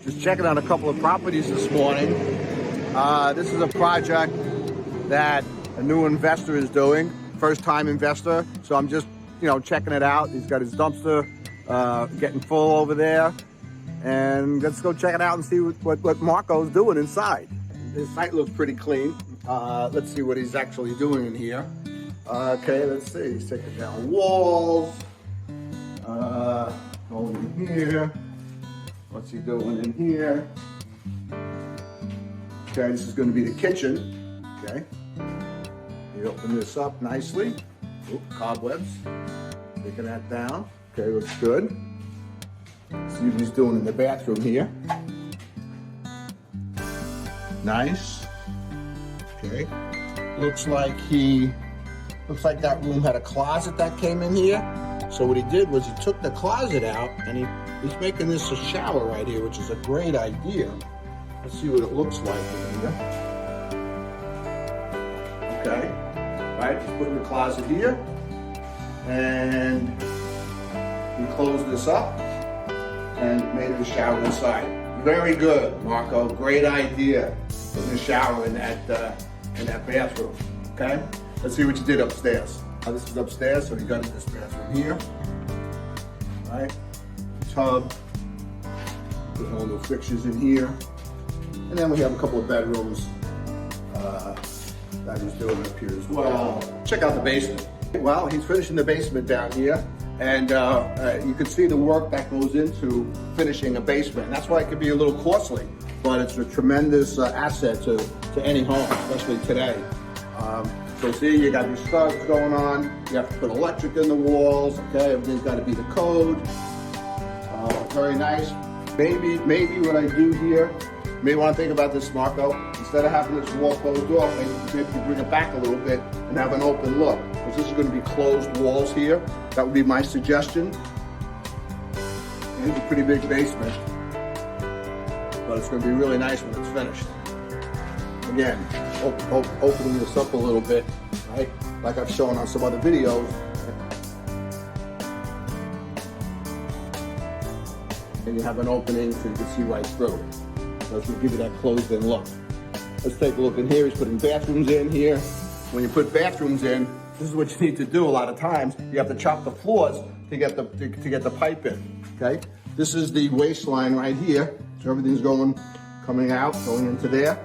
Just checking out a couple of properties this morning. This is a project that a new investor is doing, first-time investor. So I'm just, checking it out. He's got his dumpster getting full over there. And let's go check it out and see what Marko's doing inside. His site looks pretty clean. Let's see what he's actually doing in here. Okay, let's see. He's taking down walls. Going in here. What's he doing in here? Okay, this is going to be the kitchen. Okay. You open this up nicely. Oop, cobwebs. Taking that down. Okay, looks good. See what he's doing in the bathroom here. Nice. Okay. Looks like that room had a closet that came in here. So what he did was he took the closet out and he's making this a shower right here, which is a great idea. Let's see what it looks like in here. Okay. All right, just putting the closet here. And we close this up and made the shower inside. Very good, Marko. Great idea. Putting the shower in that bathroom. Okay? Let's see what you did upstairs. Now this is upstairs, so you got this bathroom here. All right? Tub. Put all the fixtures in here. And then we have a couple of bedrooms that he's doing up here as well. Check out the basement. Well, he's finishing the basement down here. And you can see the work that goes into finishing a basement. And that's why it can be a little costly, but it's a tremendous asset to any home, especially today. So see, you got your studs going on. You have to put electric in the walls. Okay, everything's got to be the code. Very nice. Maybe what I do here, you may want to think about this, Marko. Instead of having this wall closed off, maybe you bring it back a little bit and have an open look. Because this is going to be closed walls here. That would be my suggestion. And it's a pretty big basement, but it's going to be really nice when it's finished. Again, opening this up a little bit, right? Like I've shown on some other videos. And you have an opening so you can see right through. So it's going to give you that closed-in look. Let's take a look in here. He's putting bathrooms in here. When you put bathrooms in, this is what you need to do a lot of times. You have to chop the floors to get the pipe in, okay? This is the waistline right here. So everything's coming out, going into there.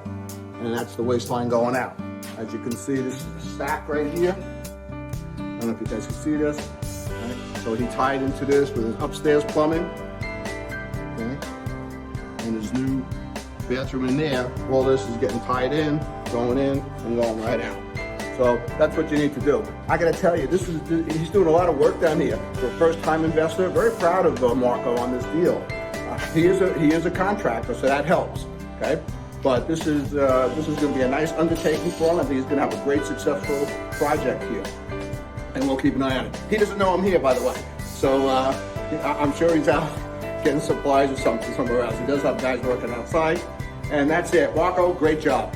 And that's the waistline going out. As you can see, this is a stack right here. I don't know if you guys can see this. Right? So he tied into this with his upstairs plumbing. Okay? And his new bathroom in there. All this is getting tied in, going in, and going right out. So that's what you need to do. I gotta tell you, he's doing a lot of work down here. For a first-time investor, very proud of Marko on this deal. He is a contractor, so that helps. Okay, but this is going to be a nice undertaking for him. I think he's going to have a great, successful project here, and we'll keep an eye on it. He doesn't know I'm here, by the way, so I'm sure he's out getting supplies or something somewhere else. He does have guys working outside, and that's it. Marko, great job.